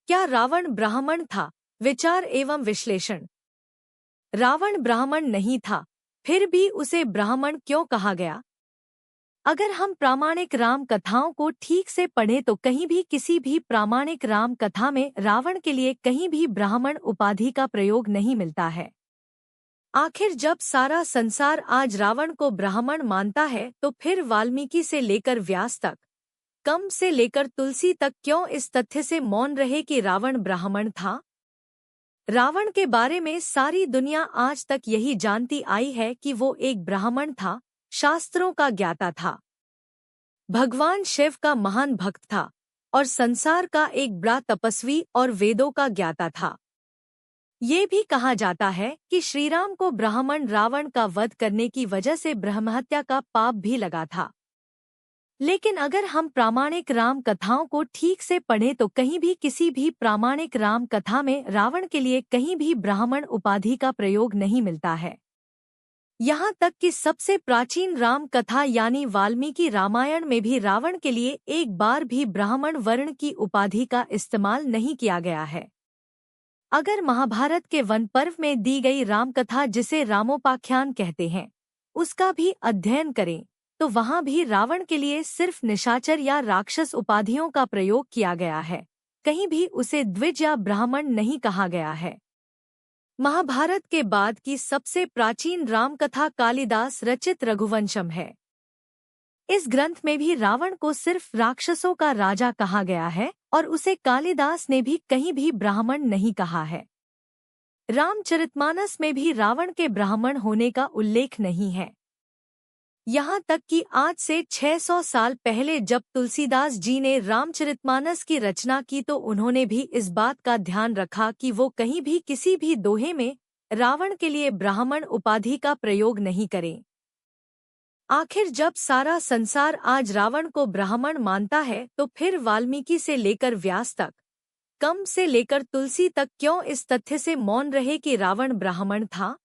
क्या रावण ब्राह्मण था? विचार एवं विश्लेषण। रावण ब्राह्मण नहीं था, फिर भी उसे ब्राह्मण क्यों कहा गया? अगर हम प्रामाणिक राम कथाओं को ठीक से पढ़ें तो कहीं भी किसी भी प्रामाणिक राम कथा में रावण के लिए कहीं भी ब्राह्मण उपाधि का प्रयोग नहीं मिलता है। आखिर जब सारा संसार आज रावण को ब्राह्मण मानता है तो फिर वाल्मीकि से लेकर व्यास तक, कम से लेकर तुलसी तक क्यों इस तथ्य से मौन रहे कि रावण ब्राह्मण था? रावण के बारे में सारी दुनिया आज तक यही जानती आई है कि वो एक ब्राह्मण था, शास्त्रों का ज्ञाता था, भगवान शिव का महान भक्त था और संसार का एक बड़ा तपस्वी और वेदों का ज्ञाता था। ये भी कहा जाता है कि श्रीराम को ब्राह्मण रावण का वध करने की वजह से ब्रह्महत्या का पाप भी लगा था। लेकिन अगर हम प्रामाणिक राम कथाओं को ठीक से पढ़ें तो कहीं भी किसी भी प्रामाणिक राम कथा में रावण के लिए कहीं भी ब्राह्मण उपाधि का प्रयोग नहीं मिलता है। यहाँ तक कि सबसे प्राचीन राम कथा यानी वाल्मीकि रामायण में भी रावण के लिए एक बार भी ब्राह्मण वर्ण की उपाधि का इस्तेमाल नहीं किया गया है। अगर महाभारत के वन पर्व में दी गई राम कथा जिसे रामोपाख्यान कहते हैं, उसका भी अध्ययन करें तो वहां भी रावण के लिए सिर्फ निशाचर या राक्षस उपाधियों का प्रयोग किया गया है, कहीं भी उसे द्विज या ब्राह्मण नहीं कहा गया है। महाभारत के बाद की सबसे प्राचीन रामकथा कालिदास रचित रघुवंशम है। इस ग्रंथ में भी रावण को सिर्फ राक्षसों का राजा कहा गया है और उसे कालिदास ने भी कहीं भी ब्राह्मण नहीं कहा है। रामचरितमानस में भी रावण के ब्राह्मण होने का उल्लेख नहीं है। यहाँ तक कि आज से 600 साल पहले जब तुलसीदास जी ने रामचरितमानस की रचना की तो उन्होंने भी इस बात का ध्यान रखा कि वो कहीं भी किसी भी दोहे में रावण के लिए ब्राह्मण उपाधि का प्रयोग नहीं करें। आखिर जब सारा संसार आज रावण को ब्राह्मण मानता है तो फिर वाल्मीकि से लेकर व्यास तक, कम से लेकर तुलसी तक क्यों इस तथ्य से मौन रहे कि रावण ब्राह्मण था?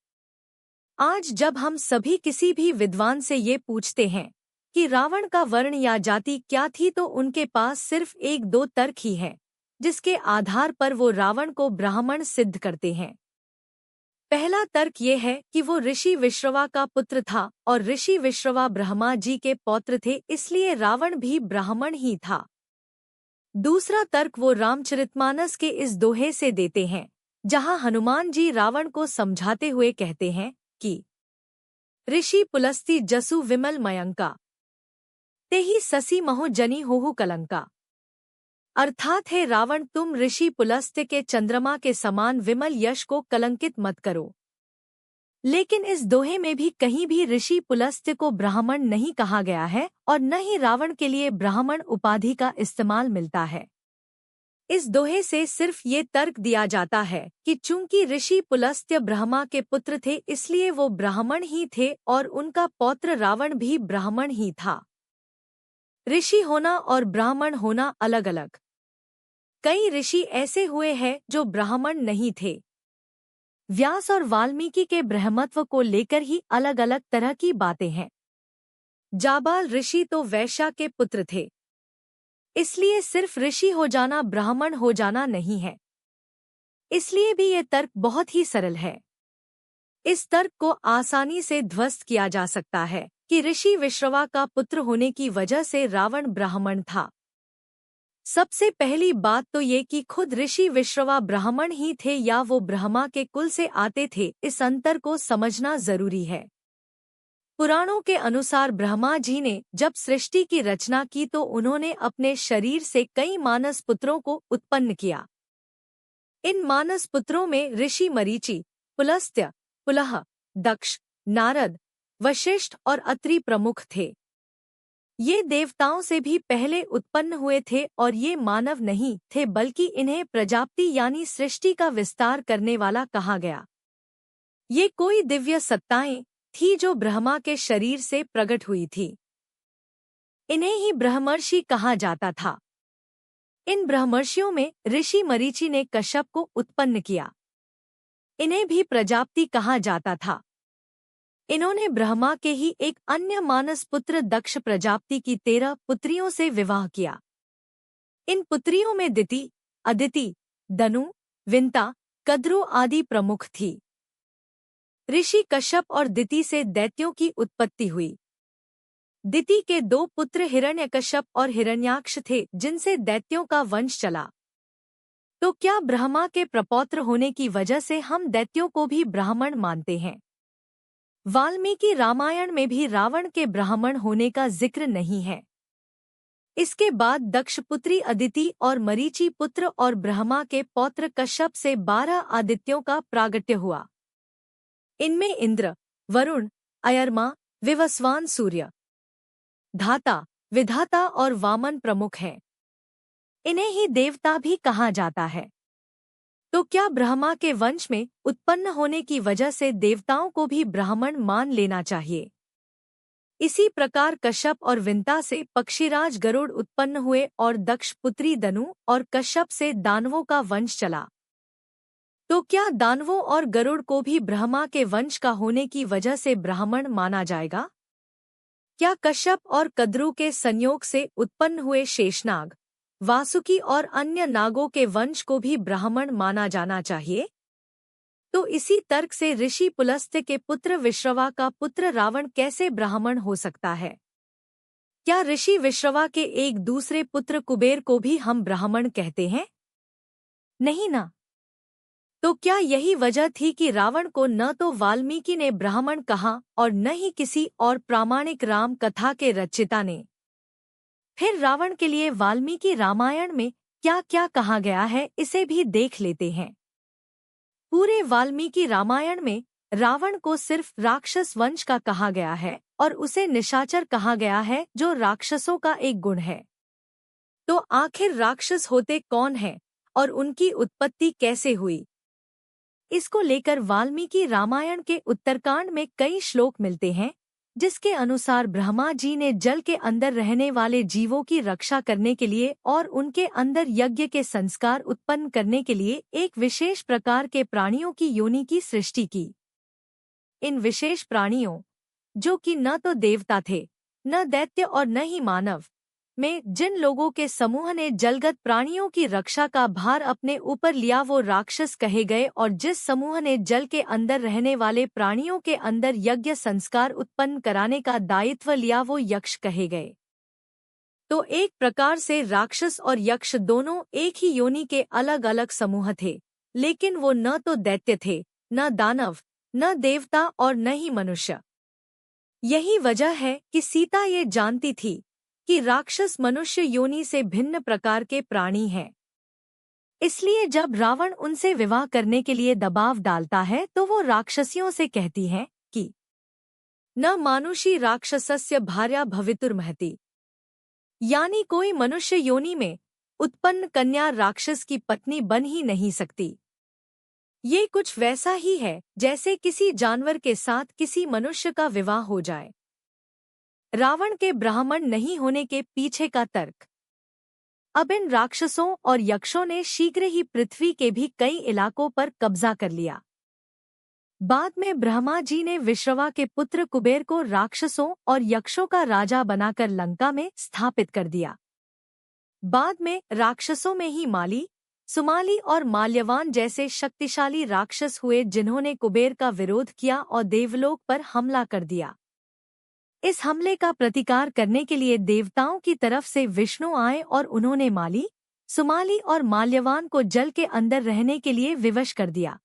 आज जब हम सभी किसी भी विद्वान से ये पूछते हैं कि रावण का वर्ण या जाति क्या थी तो उनके पास सिर्फ एक दो तर्क ही है जिसके आधार पर वो रावण को ब्राह्मण सिद्ध करते हैं। पहला तर्क ये है कि वो ऋषि विश्रवा का पुत्र था और ऋषि विश्रवा ब्रह्मा जी के पौत्र थे, इसलिए रावण भी ब्राह्मण ही था। दूसरा तर्क वो रामचरितमानस के इस दोहे से देते हैं जहां हनुमान जी रावण को समझाते हुए कहते हैं कि ऋषि पुलस्ती जसु विमल मयंका तेहि ससी महु जनी होहु कलंका। अर्थात है रावण तुम ऋषि पुलस्त्य के चंद्रमा के समान विमल यश को कलंकित मत करो। लेकिन इस दोहे में भी कहीं भी ऋषि पुलस्त्य को ब्राह्मण नहीं कहा गया है और न ही रावण के लिए ब्राह्मण उपाधि का इस्तेमाल मिलता है। इस दोहे से सिर्फ ये तर्क दिया जाता है कि चूंकि ऋषि पुलस्त्य ब्रह्मा के पुत्र थे इसलिए वो ब्राह्मण ही थे और उनका पौत्र रावण भी ब्राह्मण ही था। ऋषि होना और ब्राह्मण होना अलग अलग। कई ऋषि ऐसे हुए हैं जो ब्राह्मण नहीं थे। व्यास और वाल्मीकि के ब्रह्मत्व को लेकर ही अलग अलग तरह की बातें हैं। जाबाल ऋषि तो वैश्या के पुत्र थे, इसलिए सिर्फ ऋषि हो जाना ब्राह्मण हो जाना नहीं है। इसलिए भी ये तर्क बहुत ही सरल है। इस तर्क को आसानी से ध्वस्त किया जा सकता है कि ऋषि विश्रवा का पुत्र होने की वजह से रावण ब्राह्मण था। सबसे पहली बात तो ये कि खुद ऋषि विश्रवा ब्राह्मण ही थे या वो ब्रह्मा के कुल से आते थे, इस अंतर को समझना जरूरी है। पुराणों के अनुसार ब्रह्मा जी ने जब सृष्टि की रचना की तो उन्होंने अपने शरीर से कई मानस पुत्रों को उत्पन्न किया। इन मानस पुत्रों में ऋषि मरीचि, पुलस्त्य, पुलह, दक्ष, नारद, वशिष्ठ और अत्रि प्रमुख थे। ये देवताओं से भी पहले उत्पन्न हुए थे और ये मानव नहीं थे बल्कि इन्हें प्रजापति यानी सृष्टि का विस्तार करने वाला कहा गया। ये कोई दिव्य सत्ताएं थी जो ब्रह्मा के शरीर से प्रकट हुई थी। इन्हें ही ब्रह्मर्षि कहा जाता था। इन ब्रह्मर्षियों में ऋषि मरीचि ने कश्यप को उत्पन्न किया। इन्हें भी प्रजापति कहा जाता था। इन्होंने ब्रह्मा के ही एक अन्य मानस पुत्र दक्ष प्रजापति की 13 पुत्रियों से विवाह किया। इन पुत्रियों में दिति, अदिति, दनु, विंता, कद्रु आदि प्रमुख थी। ऋषि कश्यप और दिति से दैत्यों की उत्पत्ति हुई। दिति के दो पुत्र हिरण्यकश्यप और हिरण्याक्ष थे, जिनसे दैत्यों का वंश चला। तो क्या ब्रह्मा के प्रपौत्र होने की वजह से हम दैत्यों को भी ब्राह्मण मानते हैं? वाल्मीकि रामायण में भी रावण के ब्राह्मण होने का जिक्र नहीं है। इसके बाद दक्षपुत्री अदिति और मरीचि पुत्र और ब्रह्मा के पौत्र कश्यप से 12 आदित्यों का प्रागट्य हुआ। इनमें इंद्र, वरुण, अयरमा, विवस्वान, सूर्य, धाता, विधाता और वामन प्रमुख हैं। इन्हें ही देवता भी कहा जाता है। तो क्या ब्रह्मा के वंश में उत्पन्न होने की वजह से देवताओं को भी ब्राह्मण मान लेना चाहिए? इसी प्रकार कश्यप और विंता से पक्षीराज गरुड़ उत्पन्न हुए और दक्ष पुत्री दनु और कश्यप से दानवों का वंश चला। तो क्या दानवों और गरुड़ को भी ब्रह्मा के वंश का होने की वजह से ब्राह्मण माना जाएगा? क्या कश्यप और कद्रु के संयोग से उत्पन्न हुए शेषनाग, वासुकी और अन्य नागों के वंश को भी ब्राह्मण माना जाना चाहिए? तो इसी तर्क से ऋषि पुलस्त्य के पुत्र विश्रवा का पुत्र रावण कैसे ब्राह्मण हो सकता है? क्या ऋषि विश्रवा के एक दूसरे पुत्र कुबेर को भी हम ब्राह्मण कहते हैं? नहीं ना। तो क्या यही वजह थी कि रावण को न तो वाल्मीकि ने ब्राह्मण कहा और न ही किसी और प्रामाणिक राम कथा के रचयिता ने? फिर रावण के लिए वाल्मीकि रामायण में क्या क्या कहा गया है, इसे भी देख लेते हैं। पूरे वाल्मीकि रामायण में रावण को सिर्फ राक्षस वंश का कहा गया है और उसे निशाचर कहा गया है, जो राक्षसों का एक गुण है। तो आखिर राक्षस होते कौन हैं और उनकी उत्पत्ति कैसे हुई? इसको लेकर वाल्मीकि रामायण के उत्तरकांड में कई श्लोक मिलते हैं, जिसके अनुसार ब्रह्मा जी ने जल के अंदर रहने वाले जीवों की रक्षा करने के लिए और उनके अंदर यज्ञ के संस्कार उत्पन्न करने के लिए एक विशेष प्रकार के प्राणियों की योनि की सृष्टि की। इन विशेष प्राणियों, जो कि न तो देवता थे, न दैत्य और न ही मानव, में जिन लोगों के समूह ने जलगत प्राणियों की रक्षा का भार अपने ऊपर लिया, वो राक्षस कहे गए, और जिस समूह ने जल के अंदर रहने वाले प्राणियों के अंदर यज्ञ संस्कार उत्पन्न कराने का दायित्व लिया, वो यक्ष कहे गए। तो एक प्रकार से राक्षस और यक्ष दोनों एक ही योनि के अलग अलग समूह थे, लेकिन वो न तो दैत्य थे, न दानव, न देवता और न ही मनुष्य। यही वजह है कि सीता ये जानती थी कि राक्षस मनुष्य योनि से भिन्न प्रकार के प्राणी हैं। इसलिए जब रावण उनसे विवाह करने के लिए दबाव डालता है, तो वो राक्षसियों से कहती हैं कि न मानुषी राक्षसस्य भार्या भवितुर्महति, यानी कोई मनुष्य योनि में उत्पन्न कन्या राक्षस की पत्नी बन ही नहीं सकती। ये कुछ वैसा ही है जैसे किसी जानवर के साथ किसी मनुष्य का विवाह हो जाए। रावण के ब्राह्मण नहीं होने के पीछे का तर्क। अब इन राक्षसों और यक्षों ने शीघ्र ही पृथ्वी के भी कई इलाकों पर कब्जा कर लिया। बाद में ब्रह्मा जी ने विश्रवा के पुत्र कुबेर को राक्षसों और यक्षों का राजा बनाकर लंका में स्थापित कर दिया। बाद में राक्षसों में ही माली, सुमाली और माल्यवान जैसे शक्तिशाली राक्षस हुए, जिन्होंने कुबेर का विरोध किया और देवलोक पर हमला कर दिया। इस हमले का प्रतिकार करने के लिए देवताओं की तरफ से विष्णु आए और उन्होंने माली, सुमाली और माल्यवान को जल के अंदर रहने के लिए विवश कर दिया।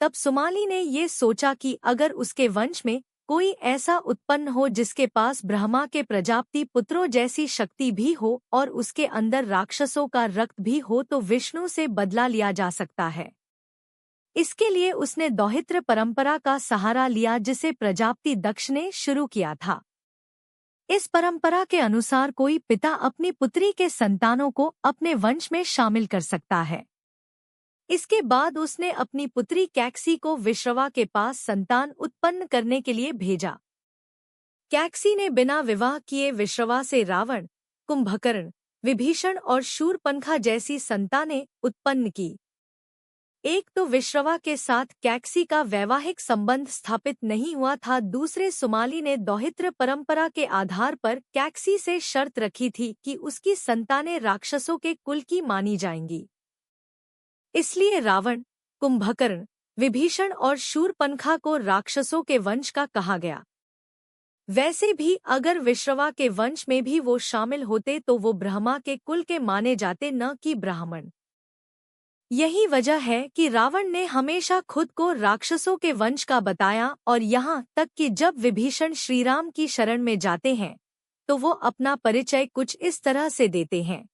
तब सुमाली ने ये सोचा कि अगर उसके वंश में कोई ऐसा उत्पन्न हो जिसके पास ब्रह्मा के प्रजापति पुत्रों जैसी शक्ति भी हो और उसके अंदर राक्षसों का रक्त भी हो, तो विष्णु से बदला लिया जा सकता है। इसके लिए उसने दौहित्र परंपरा का सहारा लिया, जिसे प्रजापति दक्ष ने शुरू किया था। इस परंपरा के अनुसार कोई पिता अपनी पुत्री के संतानों को अपने वंश में शामिल कर सकता है। इसके बाद उसने अपनी पुत्री कैकसी को विश्रवा के पास संतान उत्पन्न करने के लिए भेजा। कैकसी ने बिना विवाह किए विश्रवा से रावण, कुंभकर्ण, विभीषण और शूरपनखा जैसी संतानें उत्पन्न की। एक तो विश्रवा के साथ कैकसी का वैवाहिक संबंध स्थापित नहीं हुआ था, दूसरे सुमाली ने दौहित्र परंपरा के आधार पर कैकसी से शर्त रखी थी कि उसकी संतानें राक्षसों के कुल की मानी जाएंगी। इसलिए रावण, कुंभकर्ण, विभीषण और शूरपणखा को राक्षसों के वंश का कहा गया। वैसे भी अगर विश्रवा के वंश में भी वो शामिल होते तो वो ब्रह्मा के कुल के माने जाते, न कि ब्राह्मण। यही वजह है कि रावण ने हमेशा खुद को राक्षसों के वंश का बताया, और यहाँ तक कि जब विभीषण श्रीराम की शरण में जाते हैं तो वो अपना परिचय कुछ इस तरह से देते हैं।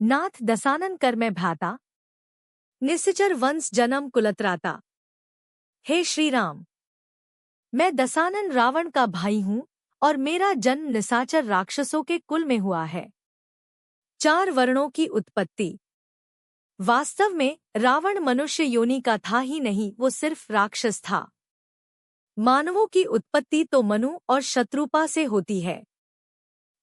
नाथ दसानन कर मैं भ्राता, निश्चर वंश जन्म कुलत्राता। हे श्री राम, मैं दसानन रावण का भाई हूँ और मेरा जन्म निशाचर राक्षसों के कुल में हुआ है। 4 वर्णों की उत्पत्ति। वास्तव में रावण मनुष्य योनि का था ही नहीं, वो सिर्फ राक्षस था। मानवों की उत्पत्ति तो मनु और शत्रुपा से होती है।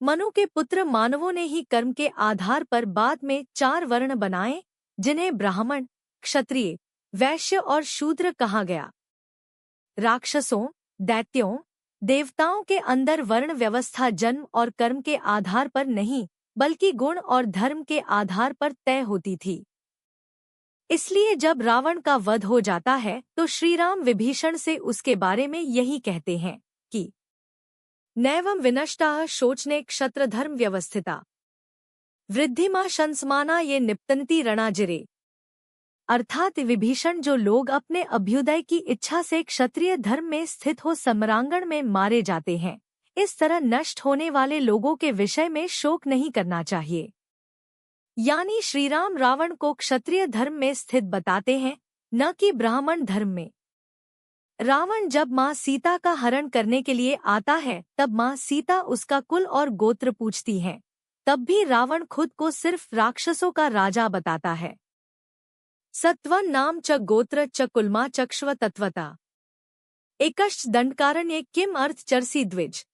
मनु के पुत्र मानवों ने ही कर्म के आधार पर बाद में 4 वर्ण बनाए, जिन्हें ब्राह्मण, क्षत्रिय, वैश्य और शूद्र कहा गया। राक्षसों, दैत्यों, देवताओं के अंदर वर्ण व्यवस्था जन्म और कर्म के आधार पर नहीं, बल्कि गुण और धर्म के आधार पर तय होती थी। इसलिए जब रावण का वध हो जाता है तो श्रीराम विभीषण से उसके बारे में यही कहते हैं कि नैवं विनष्टाः शोचने क्षत्र धर्म व्यवस्थिता, वृद्धिमा शंसमाना ये निपतन्ति रणाजिरे। अर्थात विभीषण, जो लोग अपने अभ्युदय की इच्छा से क्षत्रिय धर्म में स्थित हो सम्रांगण में मारे जाते हैं, इस तरह नष्ट होने वाले लोगों के विषय में शोक नहीं करना चाहिए। यानी श्रीराम रावण को क्षत्रिय धर्म में स्थित बताते हैं, न कि ब्राह्मण धर्म में। रावण जब माँ सीता का हरण करने के लिए आता है तब माँ सीता उसका कुल और गोत्र पूछती हैं, तब भी रावण खुद को सिर्फ राक्षसों का राजा बताता है। सत्वन नाम च गोत्र च कुलमा चक्ष्व तत्वता, एकश्च दंडकारण्ये किम अर्थ चरसी द्विज।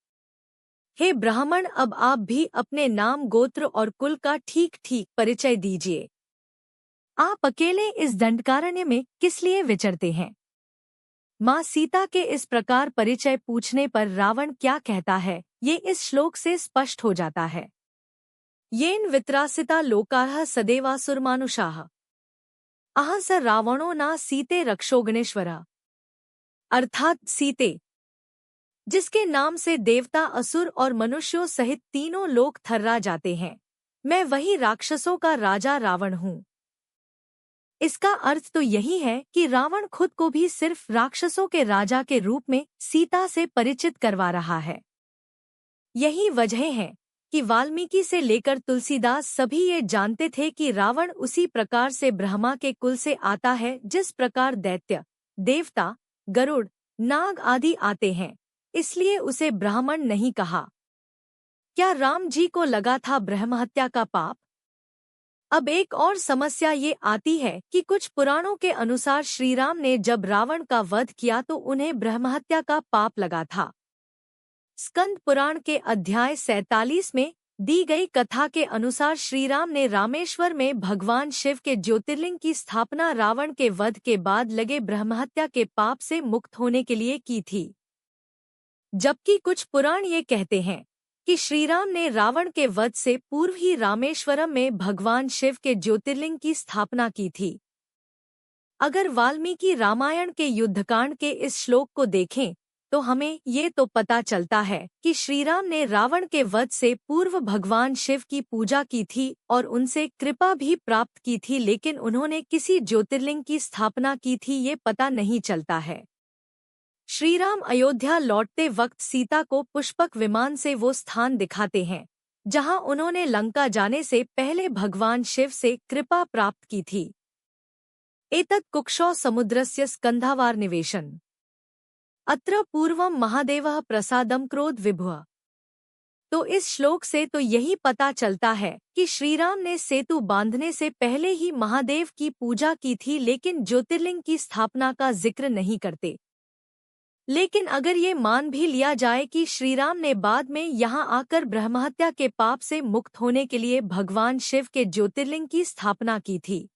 हे ब्राह्मण, अब आप भी अपने नाम, गोत्र और कुल का ठीक ठीक परिचय दीजिए। आप अकेले इस दंडकारण्य में किस लिए विचरते हैं? माँ सीता के इस प्रकार परिचय पूछने पर रावण क्या कहता है, ये इस श्लोक से स्पष्ट हो जाता है। येन वित्रासिता लोकाः सदैवासुरमानुषाः, अह स रावणो ना सीते रक्षोगणेश्वरः। अर्थात सीते, जिसके नाम से देवता, असुर और मनुष्यों सहित तीनों लोक थर्रा जाते हैं, मैं वही राक्षसों का राजा रावण हूँ। इसका अर्थ तो यही है कि रावण खुद को भी सिर्फ राक्षसों के राजा के रूप में सीता से परिचित करवा रहा है। यही वजह है कि वाल्मीकि से लेकर तुलसीदास सभी ये जानते थे कि रावण उसी प्रकार से ब्रह्मा के कुल से आता है जिस प्रकार दैत्य, देवता, गरुड़, नाग आदि आते हैं, इसलिए उसे ब्राह्मण नहीं कहा। क्या राम जी को लगा था ब्रह्महत्या का पाप? अब एक और समस्या ये आती है कि कुछ पुराणों के अनुसार श्रीराम ने जब रावण का वध किया तो उन्हें ब्रह्महत्या का पाप लगा था। स्कंद पुराण के अध्याय 47 में दी गई कथा के अनुसार श्रीराम ने रामेश्वर में भगवान शिव के ज्योतिर्लिंग की स्थापना रावण के वध के बाद लगे ब्रह्महत्या के पाप से मुक्त होने के लिए की थी। जबकि कुछ पुराण ये कहते हैं कि श्रीराम ने रावण के वध से पूर्व ही रामेश्वरम में भगवान शिव के ज्योतिर्लिंग की स्थापना की थी। अगर वाल्मीकि रामायण के युद्धकांड के इस श्लोक को देखें तो हमें ये तो पता चलता है कि श्रीराम ने रावण के वध से पूर्व भगवान शिव की पूजा की थी और उनसे कृपा भी प्राप्त की थी, लेकिन उन्होंने किसी ज्योतिर्लिंग की स्थापना की थी ये पता नहीं चलता है। श्रीराम अयोध्या लौटते वक्त सीता को पुष्पक विमान से वो स्थान दिखाते हैं जहां उन्होंने लंका जाने से पहले भगवान शिव से कृपा प्राप्त की थी। एतत् कुक्षौ समुद्रस्य स्कंधावार निवेशन, अत्र पूर्वम महादेवः प्रसादम क्रोध विभुः। तो इस श्लोक से तो यही पता चलता है कि श्रीराम ने सेतु बांधने से पहले ही महादेव की पूजा की थी, लेकिन ज्योतिर्लिंग की स्थापना का जिक्र नहीं करते। लेकिन अगर ये मान भी लिया जाए कि श्रीराम ने बाद में यहाँ आकर ब्रह्महत्या के पाप से मुक्त होने के लिए भगवान शिव के ज्योतिर्लिंग की स्थापना की थी,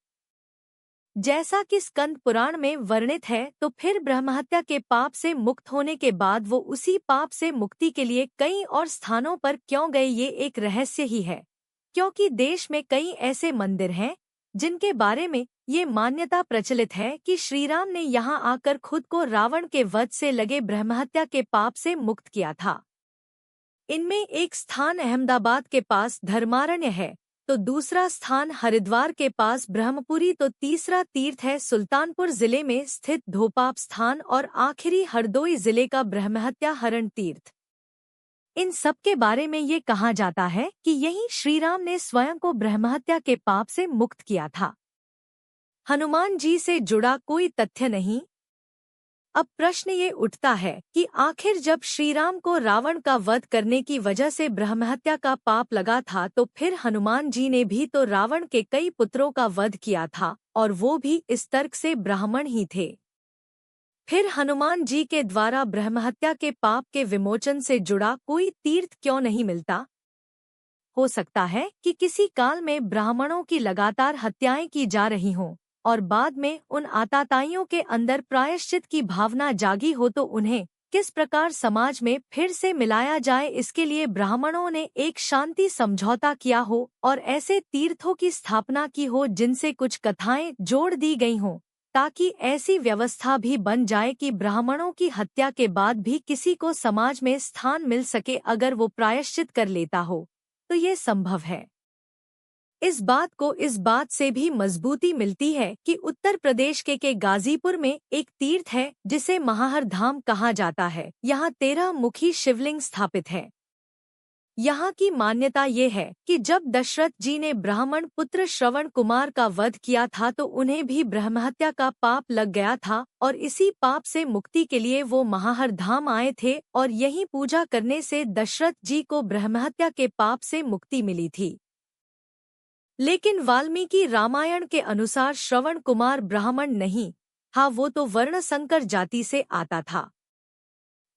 जैसा कि स्कंद पुराण में वर्णित है, तो फिर ब्रह्महत्या के पाप से मुक्त होने के बाद वो उसी पाप से मुक्ति के लिए कई और स्थानों पर क्यों गए, ये एक रहस्य ही है। क्योंकि देश में कई ऐसे मंदिर हैं जिनके बारे में ये मान्यता प्रचलित है कि श्रीराम ने यहाँ आकर खुद को रावण के वध से लगे ब्रह्महत्या के पाप से मुक्त किया था। इनमें एक स्थान अहमदाबाद के पास धर्मारण्य है, तो दूसरा स्थान हरिद्वार के पास ब्रह्मपुरी, तो तीसरा तीर्थ है सुल्तानपुर जिले में स्थित धोपाप स्थान, और आखिरी हरदोई जिले का ब्रह्महत्या हरण तीर्थ। इन सब के बारे में ये कहा जाता है कि यही श्रीराम ने स्वयं को ब्रह्महत्या के पाप से मुक्त किया था। हनुमान जी से जुड़ा कोई तथ्य नहीं। अब प्रश्न ये उठता है कि आखिर जब श्रीराम को रावण का वध करने की वजह से ब्रह्महत्या का पाप लगा था, तो फिर हनुमान जी ने भी तो रावण के कई पुत्रों का वध किया था, और वो भी इस तर्क से ब्राह्मण ही थे। फिर हनुमान जी के द्वारा ब्रह्महत्या के पाप के विमोचन से जुड़ा कोई तीर्थ क्यों नहीं मिलता? हो सकता है कि किसी काल में ब्राह्मणों की लगातार हत्याएं की जा रही हों, और बाद में उन आताताइयों के अंदर प्रायश्चित की भावना जागी हो, तो उन्हें किस प्रकार समाज में फिर से मिलाया जाए, इसके लिए ब्राह्मणों ने एक शांति समझौता किया हो और ऐसे तीर्थों की स्थापना की हो जिनसे कुछ कथाएं जोड़ दी गई हों, ताकि ऐसी व्यवस्था भी बन जाए कि ब्राह्मणों की हत्या के बाद भी किसी को समाज में स्थान मिल सके अगर वो प्रायश्चित कर लेता हो, तो ये संभव है। इस बात से भी मजबूती मिलती है कि उत्तर प्रदेश के गाजीपुर में एक तीर्थ है जिसे महाहर धाम कहा जाता है। यहाँ 13 मुखी शिवलिंग स्थापित है। यहाँ की मान्यता ये है कि जब दशरथ जी ने ब्राह्मण पुत्र श्रवण कुमार का वध किया था, तो उन्हें भी ब्रह्महत्या का पाप लग गया था, और इसी पाप से मुक्ति के लिए वो महाहर धाम आए थे, और यही पूजा करने से दशरथ जी को ब्रह्महत्या के पाप से मुक्ति मिली थी। लेकिन वाल्मीकि रामायण के अनुसार श्रवण कुमार ब्राह्मण नहीं था, वो तो वर्ण संकर जाति से आता था।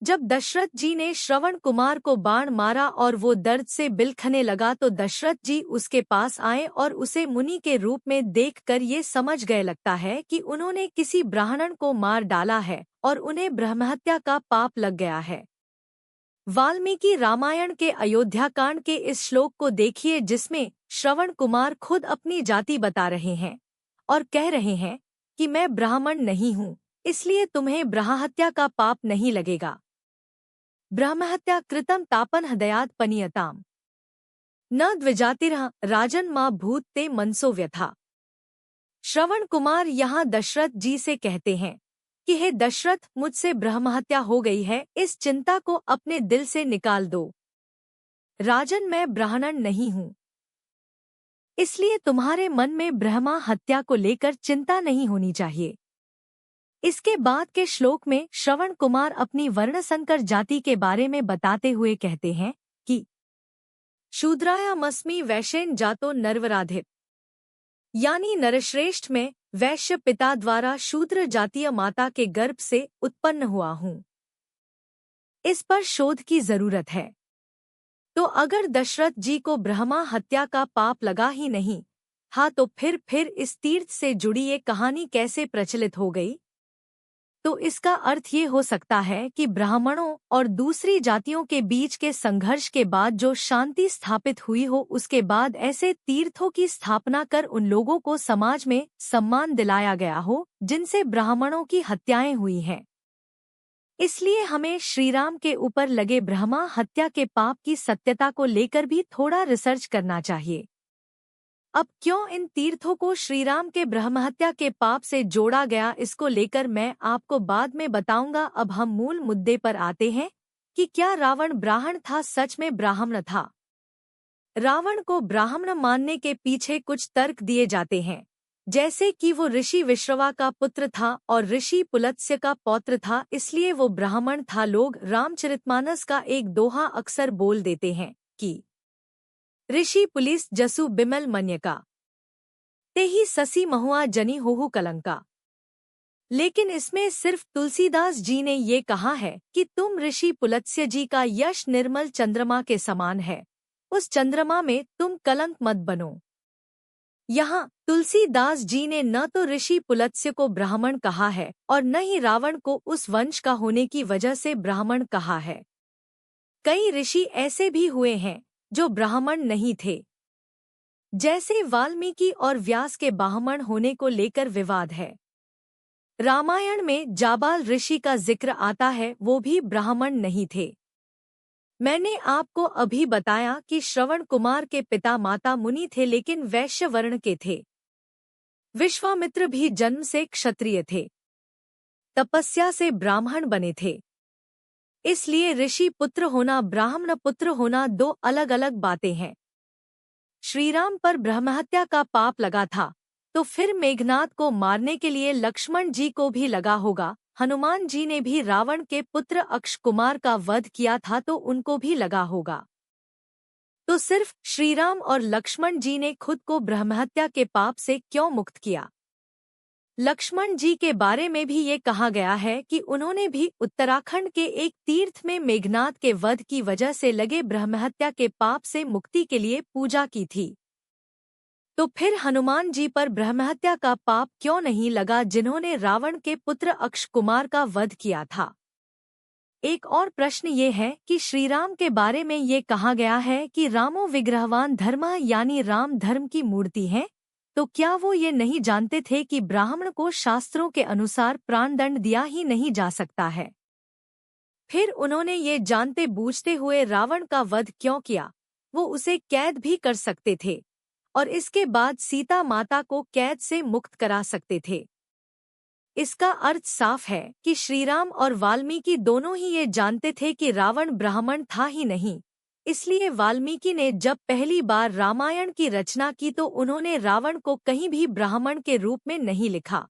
जब दशरथ जी ने श्रवण कुमार को बाण मारा और वो दर्द से बिलखने लगा, तो दशरथ जी उसके पास आए और उसे मुनि के रूप में देखकर ये समझ गए लगता है कि उन्होंने किसी ब्राह्मण को मार डाला है और उन्हें ब्रह्महत्या का पाप लग गया है। वाल्मीकि रामायण के अयोध्याकांड के इस श्लोक को देखिए, जिसमें श्रवण कुमार खुद अपनी जाति बता रहे हैं और कह रहे हैं कि मैं ब्राह्मण नहीं हूँ, इसलिए तुम्हें ब्रह्महत्या का पाप नहीं लगेगा। ब्रह्महत्या कृतं तापन हृदयात् पनीयताम् न द्विजातिर्ह राजन मां भूत ते मनसो व्यथा। श्रवण कुमार यहाँ दशरथ जी से कहते हैं कि हे दशरथ, मुझसे ब्रह्महत्या हो गई है, इस चिंता को अपने दिल से निकाल दो। राजन, मैं ब्राह्मण नहीं हूँ, इसलिए तुम्हारे मन में ब्रह्मा हत्या को लेकर चिंता नहीं होनी चाहिए। इसके बाद के श्लोक में श्रवण कुमार अपनी वर्णसंकर जाति के बारे में बताते हुए कहते हैं कि शूद्रायामस्मि वैश्येन जातो नरवराधिप, यानी नरश्रेष्ठ में वैश्य पिता द्वारा शूद्र जातीय माता के गर्भ से उत्पन्न हुआ हूँ। इस पर शोध की जरूरत है। तो अगर दशरथ जी को ब्रह्मा हत्या का पाप लगा ही नहीं था, तो फिर इस तीर्थ से जुड़ी ये कहानी कैसे प्रचलित हो गई? तो इसका अर्थ ये हो सकता है कि ब्राह्मणों और दूसरी जातियों के बीच के संघर्ष के बाद जो शांति स्थापित हुई हो, उसके बाद ऐसे तीर्थों की स्थापना कर उन लोगों को समाज में सम्मान दिलाया गया हो जिनसे ब्राह्मणों की हत्याएं हुई हैं। इसलिए हमें श्रीराम के ऊपर लगे ब्रह्मा हत्या के पाप की सत्यता को लेकर भी थोड़ा रिसर्च करना चाहिए। अब क्यों इन तीर्थों को श्रीराम के ब्रह्महत्या के पाप से जोड़ा गया, इसको लेकर मैं आपको बाद में बताऊंगा। अब हम मूल मुद्दे पर आते हैं कि क्या रावण ब्राह्मण था, सच में ब्राह्मण था? रावण को ब्राह्मण मानने के पीछे कुछ तर्क दिए जाते हैं, जैसे कि वो ऋषि विश्रवा का पुत्र था और ऋषि पुलत्स्य का पौत्र था, इसलिए वो ब्राह्मण था। लोग रामचरितमानस का एक दोहा अक्सर बोल देते हैं कि ऋषि पुलिस जसु बिमल मन्यका ते ही ससी महुआ जनी होहु कलंका। लेकिन इसमें सिर्फ तुलसीदास जी ने ये कहा है कि तुम ऋषि पुलत्स्य जी का यश निर्मल चंद्रमा के समान है, उस चंद्रमा में तुम कलंक मत बनो। यहाँ तुलसीदास जी ने न तो ऋषि पुलत्स्य को ब्राह्मण कहा है और न ही रावण को उस वंश का होने की वजह से ब्राह्मण कहा है। कई ऋषि ऐसे भी हुए हैं जो ब्राह्मण नहीं थे। जैसे वाल्मीकि और व्यास के ब्राह्मण होने को लेकर विवाद है। रामायण में जाबाल ऋषि का जिक्र आता है, वो भी ब्राह्मण नहीं थे। मैंने आपको अभी बताया कि श्रवण कुमार के पिता माता मुनि थे, लेकिन वैश्य वर्ण के थे। विश्वामित्र भी जन्म से क्षत्रिय थे, तपस्या से ब्राह्मण बने थे। इसलिए ऋषि पुत्र होना, ब्राह्मण पुत्र होना दो अलग अलग बातें हैं। श्रीराम पर ब्रह्महत्या का पाप लगा था, तो फिर मेघनाद को मारने के लिए लक्ष्मण जी को भी लगा होगा। हनुमान जी ने भी रावण के पुत्र अक्षकुमार का वध किया था, तो उनको भी लगा होगा। तो सिर्फ श्रीराम और लक्ष्मण जी ने खुद को ब्रह्महत्या के पाप से क्यों मुक्त किया? लक्ष्मण जी के बारे में भी ये कहा गया है कि उन्होंने भी उत्तराखंड के एक तीर्थ में मेघनाद के वध की वजह से लगे ब्रह्महत्या के पाप से मुक्ति के लिए पूजा की थी। तो फिर हनुमान जी पर ब्रह्महत्या का पाप क्यों नहीं लगा, जिन्होंने रावण के पुत्र अक्षकुमार का वध किया था? एक और प्रश्न ये है कि श्रीराम के बारे में ये कहा गया है कि रामो विग्रहवान धर्म, यानी राम धर्म की मूर्ति है। तो क्या वो ये नहीं जानते थे कि ब्राह्मण को शास्त्रों के अनुसार प्राणदंड दिया ही नहीं जा सकता है? फिर उन्होंने ये जानते बूझते हुए रावण का वध क्यों किया? वो उसे कैद भी कर सकते थे और इसके बाद सीता माता को कैद से मुक्त करा सकते थे। इसका अर्थ साफ है कि श्रीराम और वाल्मीकि दोनों ही ये जानते थे कि रावण ब्राह्मण था ही नहीं। इसलिए वाल्मीकि ने जब पहली बार रामायण की रचना की तो उन्होंने रावण को कहीं भी ब्राह्मण के रूप में नहीं लिखा।